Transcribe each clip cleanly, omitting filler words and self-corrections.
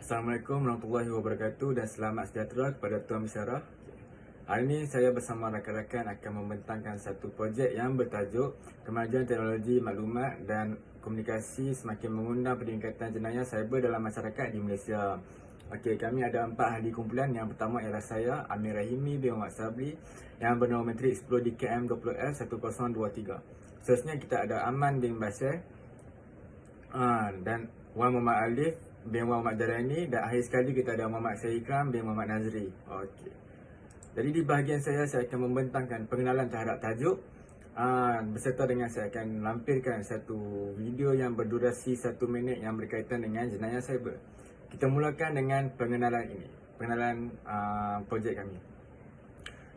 Assalamualaikum warahmatullahi wabarakatuh dan selamat sejahtera kepada Tuan Bisyarah. Hari ini saya bersama rakan-rakan akan membentangkan satu projek yang bertajuk Kemajuan Teknologi Maklumat dan Komunikasi Semakin Mengundang Peningkatan Jenayah Cyber dalam Masyarakat di Malaysia. Okey, kami ada 4 ahli kumpulan. Yang pertama ialah saya, Amir Rahimi bin Muhammad Sabri, yang bernama matrik 10 DKM 20F1023. Seterusnya kita ada Aman bin Bashir dan Wan Muhammad Alif bin Muhammad Jalani, dan akhir sekali kita ada Muhammad Syed Ikram bin Muhammad Nazri. Okey. Jadi di bahagian saya akan membentangkan pengenalan terhadap tajuk beserta dengan saya akan lampirkan satu video yang berdurasi 1 minit yang berkaitan dengan jenayah cyber. Kita mulakan dengan pengenalan ini, pengenalan projek kami.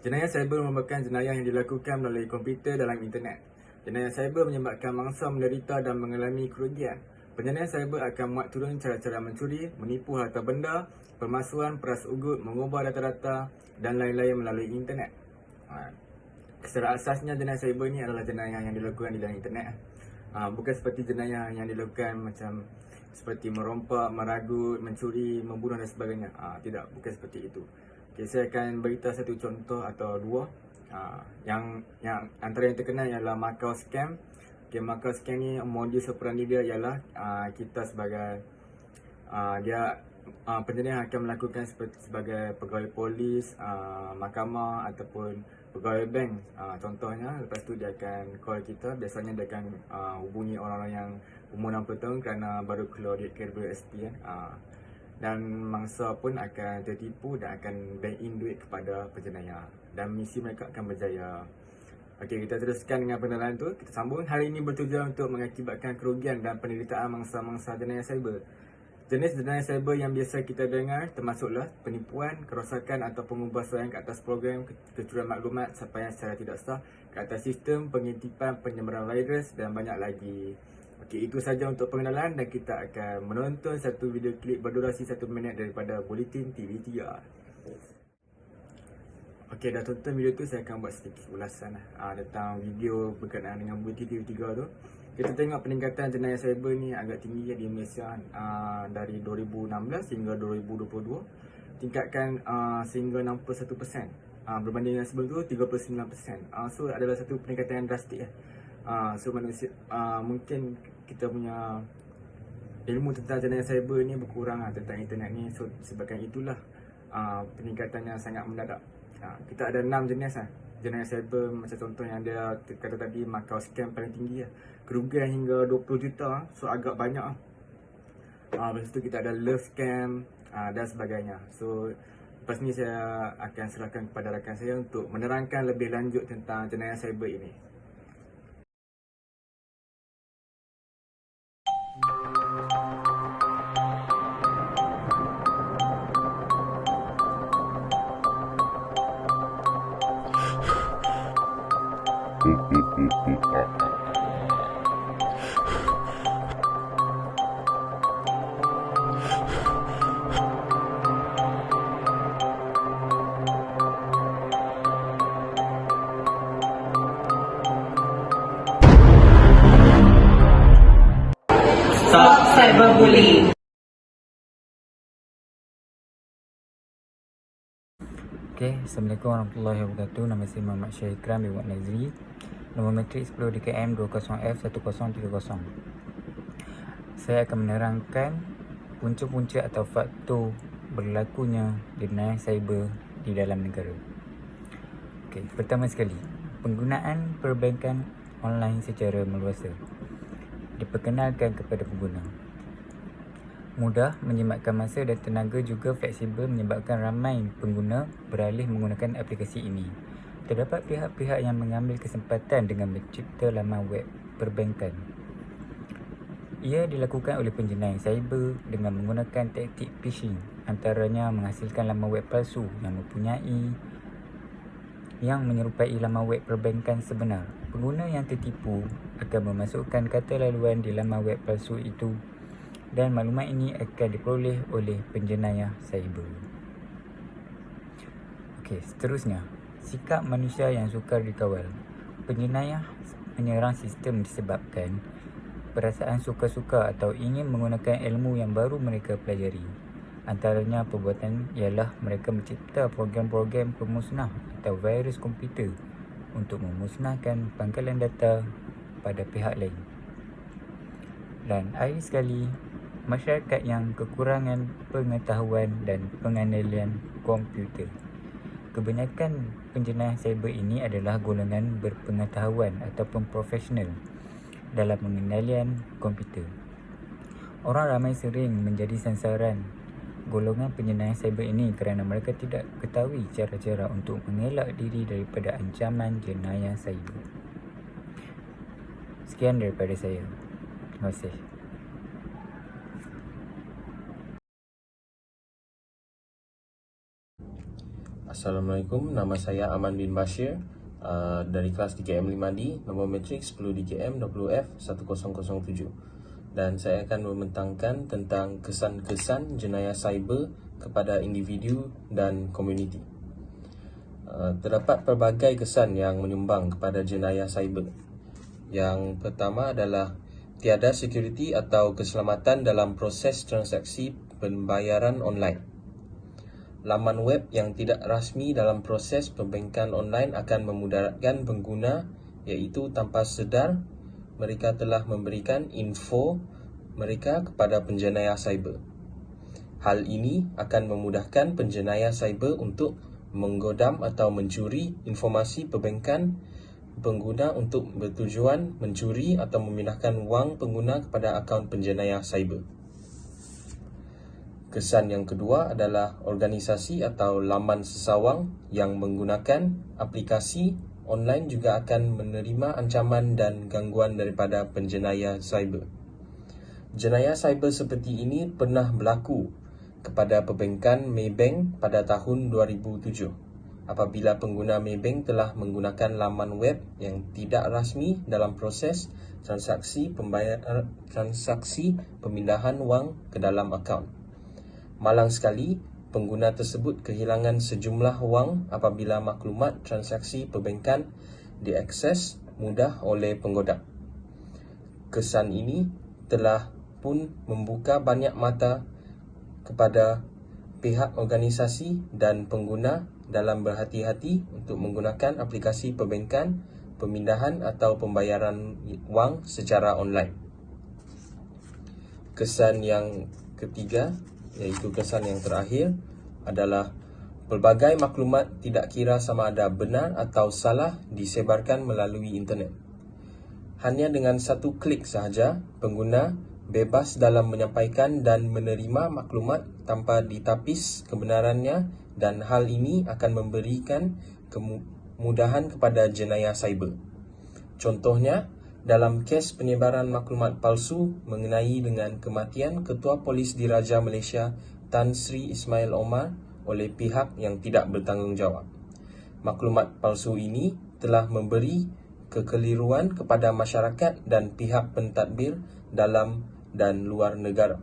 Jenayah cyber merupakan jenayah yang dilakukan melalui komputer dalam internet. Jenayah cyber menyebabkan mangsa menderita dan mengalami kerugian. Penjenayah cyber akan muat turun cara-cara mencuri, menipu harta benda, pemalsuan, peras ugut, mengubah data-data dan lain-lain melalui internet. Secara asasnya jenayah cyber ini adalah jenayah yang dilakukan di dalam internet. Bukan seperti jenayah yang dilakukan macam seperti merompak, meragut, mencuri, membunuh dan sebagainya. Tidak, bukan seperti itu. Okay, saya akan beritahu satu contoh atau dua. Yang antara yang terkenal ialah Macau Scam. Okay, Macau Scam ni modus operandi dia ialah kita sebagai penjenayah akan melakukan sebagai pegawai polis, mahkamah ataupun pegawai bank. Contohnya, lepas tu dia akan call kita. Biasanya dia akan hubungi orang-orang yang umur 60 tahun kerana baru keluar duit KWSP kan. Dan mangsa pun akan tertipu dan akan bank in duit kepada penjenayah, dan misi mereka akan berjaya. Okey, kita teruskan dengan pengenalan tu. Kita sambung. Hari ini bertujuan untuk mengakibatkan kerugian dan penderitaan mangsa-mangsa jenayah cyber. Jenis jenayah cyber yang biasa kita dengar termasuklah penipuan, kerosakan atau pengubahsuaian ke atas program, kecurian maklumat, sampaian secara tidak sah ke atas sistem, pengintipan, penyebaran virus dan banyak lagi. Okey, itu saja untuk pengenalan, dan kita akan menonton satu video klip berdurasi 1 minit daripada Bulletin TV3. Okey, dah tonton video tu, saya akan buat sedikit ulasan tentang video berkenaan dengan Bulletin TV3 tu. Kita tengok peningkatan jenayah cyber ni agak tinggi di Malaysia dari 2016 hingga 2022. Tingkatkan sehingga 61%. Berbanding dengan sebelum tu 39%. So adalah satu peningkatan yang drastik. So manusia mungkin kita punya ilmu tentang jenayah cyber ni berkurang tentang internet ni. So sebabkan itulah peningkatannya sangat mendadak. Kita ada 6 jenis jenayah cyber. Macam contoh yang dia kata tadi, Macau Scam paling tinggi kerugian hingga 20 juta. So agak banyak lepas tu kita ada Love Scam dan sebagainya. So lepas ni saya akan serahkan kepada rakan saya untuk menerangkan lebih lanjut tentang jenayah cyber ini. Stop cyberbullying. Okay, Assalamualaikum warahmatullahi wabarakatuh. Nama saya Muhammad Syed Ikram bin Muhammad Nazri. Nombor matrik 10 DKM 20F1030. Saya akan menerangkan punca-punca atau faktor berlakunya jenayah cyber di dalam negara. Okay, pertama sekali, penggunaan perbankan online secara meluasa diperkenalkan kepada pengguna. Mudah, menjimatkan masa dan tenaga, juga fleksibel, menyebabkan ramai pengguna beralih menggunakan aplikasi ini. Terdapat pihak-pihak yang mengambil kesempatan dengan mencipta laman web perbankan. Ia dilakukan oleh penjenayah cyber dengan menggunakan taktik phishing, antaranya menghasilkan laman web palsu yang menyerupai laman web perbankan sebenar. Pengguna yang tertipu akan memasukkan kata laluan di laman web palsu itu, dan maklumat ini akan diperoleh oleh penjenayah cyber. Okey, seterusnya, sikap manusia yang sukar dikawal. Penjenayah menyerang sistem disebabkan perasaan suka-suka atau ingin menggunakan ilmu yang baru mereka pelajari. Antaranya perbuatan ialah mereka mencipta program-program pemusnah atau virus komputer untuk memusnahkan pangkalan data pada pihak lain. Dan akhir sekali, masyarakat yang kekurangan pengetahuan dan pengendalian komputer. Kebanyakan penjenayah cyber ini adalah golongan berpengetahuan ataupun profesional dalam pengendalian komputer. Orang ramai sering menjadi sasaran golongan penjenayah cyber ini kerana mereka tidak ketahui cara-cara untuk mengelak diri daripada ancaman jenayah cyber. Sekian daripada saya. Terima kasih. Assalamualaikum, nama saya Aman bin Bashir dari kelas 3M 5D, nombor matrik 10 DKM 20F1007. Dan saya akan membentangkan tentang kesan-kesan jenayah cyber kepada individu dan komuniti. Terdapat pelbagai kesan yang menyumbang kepada jenayah cyber. Yang pertama adalah tiada security atau keselamatan dalam proses transaksi pembayaran online. Laman web yang tidak rasmi dalam proses perbankan online akan memudaratkan pengguna, iaitu tanpa sedar mereka telah memberikan info mereka kepada penjenayah cyber. Hal ini akan memudahkan penjenayah cyber untuk menggodam atau mencuri informasi perbankan pengguna untuk bertujuan mencuri atau memindahkan wang pengguna kepada akaun penjenayah cyber. Kesan yang kedua adalah organisasi atau laman sesawang yang menggunakan aplikasi online juga akan menerima ancaman dan gangguan daripada penjenayah cyber. Jenayah cyber seperti ini pernah berlaku kepada perbankan Maybank pada tahun 2007 apabila pengguna Maybank telah menggunakan laman web yang tidak rasmi dalam proses transaksi pemindahan wang ke dalam akaun. Malang sekali, pengguna tersebut kehilangan sejumlah wang apabila maklumat transaksi perbankan diakses mudah oleh penggodam. Kesan ini telah pun membuka banyak mata kepada pihak organisasi dan pengguna dalam berhati-hati untuk menggunakan aplikasi perbankan, pemindahan atau pembayaran wang secara online. Kesan yang ketiga, iaitu kesan yang terakhir, adalah pelbagai maklumat tidak kira sama ada benar atau salah disebarkan melalui internet. Hanya dengan satu klik sahaja, pengguna bebas dalam menyampaikan dan menerima maklumat tanpa ditapis kebenarannya, dan hal ini akan memberikan kemudahan kepada jenayah cyber. Contohnya, dalam kes penyebaran maklumat palsu mengenai dengan kematian Ketua Polis Diraja Malaysia Tan Sri Ismail Omar oleh pihak yang tidak bertanggungjawab. Maklumat palsu ini telah memberi kekeliruan kepada masyarakat dan pihak pentadbir dalam dan luar negara.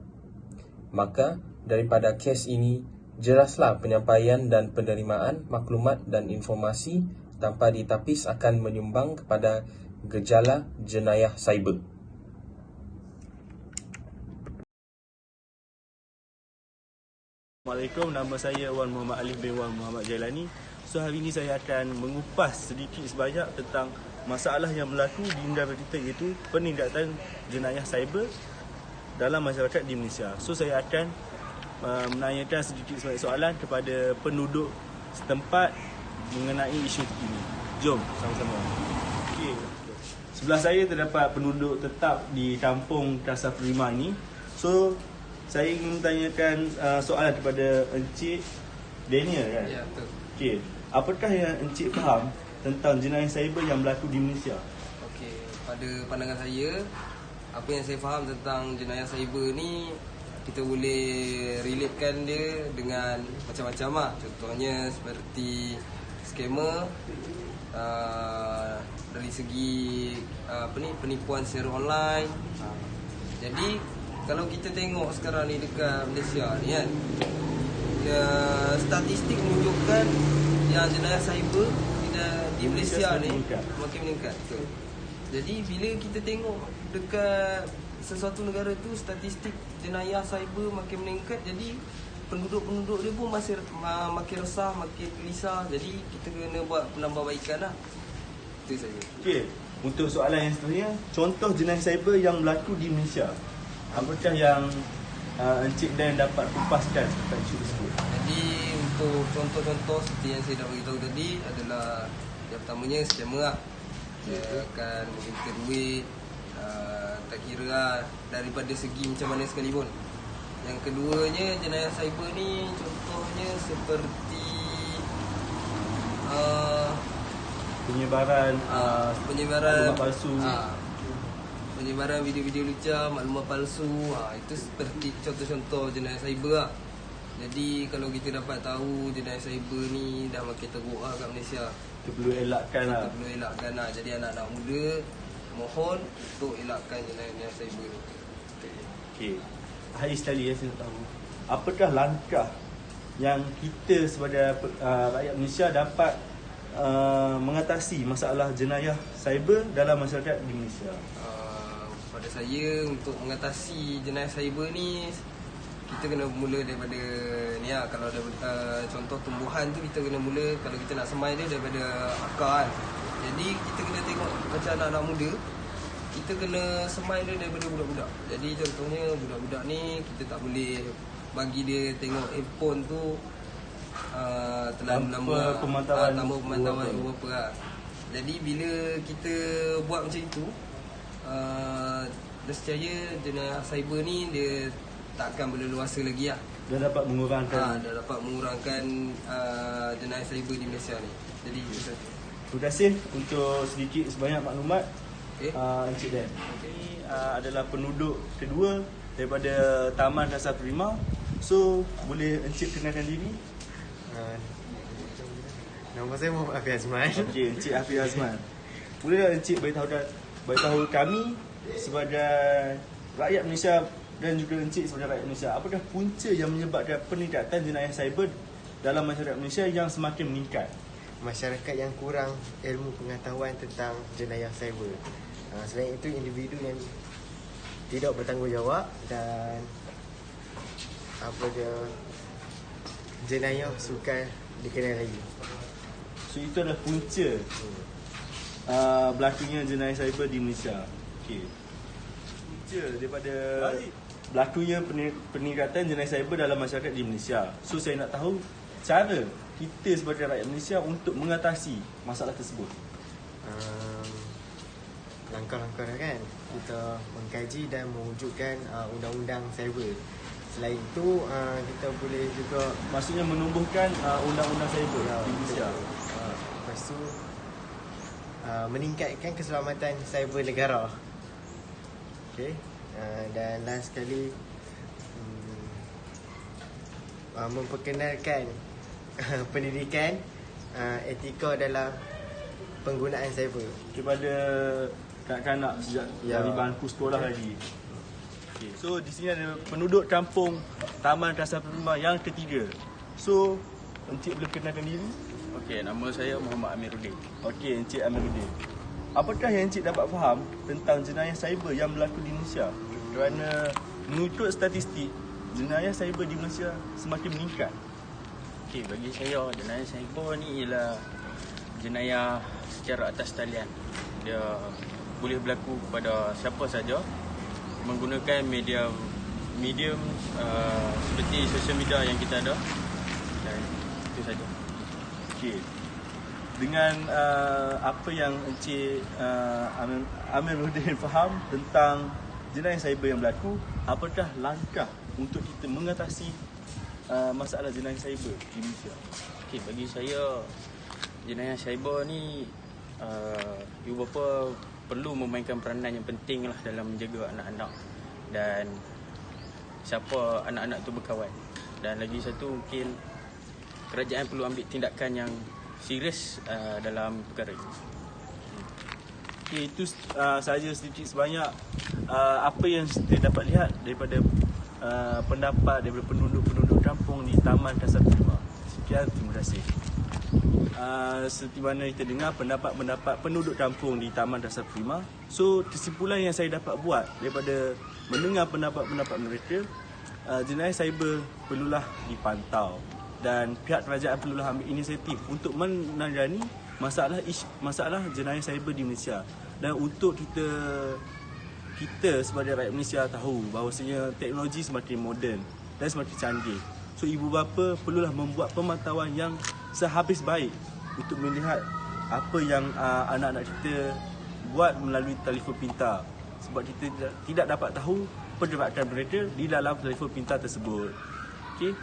Maka daripada kes ini, jelaslah penyampaian dan penerimaan maklumat dan informasi tanpa ditapis akan menyumbang kepada gejala jenayah cyber. Assalamualaikum, nama saya Wan Muhammad Alif bin Wan Muhammad Jailani. So hari ini saya akan mengupas sedikit sebanyak tentang masalah yang berlaku di negara kita, iaitu penindakan jenayah cyber dalam masyarakat di Malaysia. So saya akan menanyakan sedikit sebanyak soalan kepada penduduk setempat mengenai isu ini. Jom sama-sama. Okey. Sebelah saya terdapat penduduk tetap di kampung Kasar Prima ini. So, saya ingin menanyakan soalan kepada Encik Daniel kan? Ya, betul. Okey. Apakah yang Encik faham tentang jenayah cyber yang berlaku di Malaysia? Okey, pada pandangan saya, apa yang saya faham tentang jenayah cyber ni, kita boleh relatekan dia dengan macam-macam lah. Contohnya seperti scammer, dari segi penipuan secara online. Jadi kalau kita tengok sekarang ni dekat Malaysia ni kan, statistik menunjukkan yang jenayah cyber di Malaysia ni makin meningkat. Betul. Jadi bila kita tengok dekat sesuatu negara tu statistik jenayah cyber makin meningkat, jadi penduduk-penduduk dia pun masih makin resah, makin gelisah. Jadi kita kena buat penambahbaikan lah. Itu saja. Okey, untuk soalan yang seterusnya, contoh jenayah cyber yang berlaku di Malaysia. Apakah yang Encik Dan dapat kupaskan tentang isu tersebut? Jadi untuk contoh-contoh seperti yang saya dah beritahu tadi adalah yang pertamanya scammer lah. Dia akan minta duit, tak kira lah daripada segi macam mana sekalipun. Yang keduanya jenayah cyber ni contohnya seperti Penyebaran penyebaran maklumat palsu. Penyebaran video-video lucah, maklumat palsu. Itu seperti contoh-contoh jenayah cyber lah. Jadi kalau kita dapat tahu jenayah cyber ni dah makin teruk lah kat Malaysia. Kita perlu elakkan lah. Kita perlu elakkan lah. Jadi anak-anak muda mohon untuk elakkan jenayah cyber ni. Okey. Hari sekali saya nak tahu, apakah langkah yang kita sebagai rakyat Malaysia dapat mengatasi masalah jenayah cyber dalam masyarakat di Malaysia? Pada saya untuk mengatasi jenayah cyber ni, kita kena mula daripada ni lah. Kalau contoh tumbuhan tu kita kena mula, kalau kita nak semai dia daripada akar kan. Jadi kita kena tengok macam anak-anak muda, kita kena semai dia daripada budak-budak. Jadi contohnya budak-budak ni kita tak boleh bagi dia tengok handphone tu Tanpa pemantauan ibu bapa lah. Jadi bila kita buat macam itu, nescaya jenayah cyber ni dia takkan berleluasa lagi lah. Dan dapat mengurangkan. Dah dapat mengurangkan jenayah cyber di Malaysia ni. Jadi itu saja. Terima kasih untuk sedikit sebanyak maklumat Encik Dan. Ini adalah penduduk kedua daripada Taman Dasar Prima. So boleh Encik kenalkan diri? Nama saya Muhammad Hafiz Azman. Okey, Encik Hafiz Azman. Boleh tak Encik beritahu kami sebagai rakyat Malaysia dan juga Encik sebagai rakyat Malaysia, apakah punca yang menyebabkan peningkatan jenayah cyber dalam masyarakat Malaysia yang semakin meningkat? Masyarakat yang kurang ilmu pengetahuan tentang jenayah cyber. Selain itu, individu yang tidak bertanggungjawab dan jenayah sukar dikenal lagi. So itu adalah punca berlakunya jenayah cyber di Malaysia. Okey. Punca daripada berlakunya peningkatan jenayah cyber dalam masyarakat di Malaysia. So saya nak tahu cara kita sebagai rakyat Malaysia untuk mengatasi masalah tersebut. Langkah-langkah dah kan, kita mengkaji dan mewujudkan undang-undang cyber. Selain itu, kita boleh juga Maksudnya menumbuhkan undang-undang cyber di Malaysia. lepas tu meningkatkan keselamatan cyber negara. Okey. Dan last sekali memperkenalkan pendidikan etika dalam penggunaan cyber Kepada kanak-kanak sejak dari bangku sekolah lagi. Okay. So di sini ada penduduk kampung Taman Dasar Prima yang ketiga. So Encik boleh kenalkan diri? Okey, nama saya Muhammad Amiruddin. Okey, Encik Amiruddin. Apakah yang Encik dapat faham tentang jenayah cyber yang berlaku di Malaysia? Kerana mengikut statistik, jenayah cyber di Malaysia semakin meningkat. Okey, bagi saya jenayah cyber ni ialah jenayah secara atas talian. Dia boleh berlaku kepada siapa saja menggunakan medium seperti sosial media yang kita ada. Dan itu saja. Okey. Dengan apa yang Encik Amiruddin faham tentang jenayah cyber yang berlaku, apakah langkah untuk kita mengatasi masalah jenayah cyber di Malaysia? Okey, bagi saya jenayah cyber ni ibu bapa perlu memainkan peranan yang penting lah dalam menjaga anak-anak dan siapa anak-anak tu berkawan. Dan lagi satu, mungkin kerajaan perlu ambil tindakan yang serius dalam perkara ini. Okay, itu sahaja sedikit sebanyak apa yang kita dapat lihat daripada pendapat daripada penduduk-penduduk kampung di Taman Dasar Prima. Sekian, terima kasih. Seperti mana kita dengar pendapat-pendapat penduduk kampung di Taman Dasar Prima. So kesimpulan yang saya dapat buat daripada mendengar pendapat-pendapat mereka, jenayah cyber perlulah dipantau dan pihak kerajaan perlulah ambil inisiatif untuk menangani masalah jenayah cyber di Malaysia. Dan untuk kita sebagai rakyat Malaysia tahu bahawasanya teknologi semakin moden dan semakin canggih. So ibu bapa perlulah membuat pemantauan yang sehabis baik untuk melihat apa yang anak-anak kita buat melalui telefon pintar, sebab kita tidak dapat tahu pergerakan mereka di dalam telefon pintar tersebut. Okey.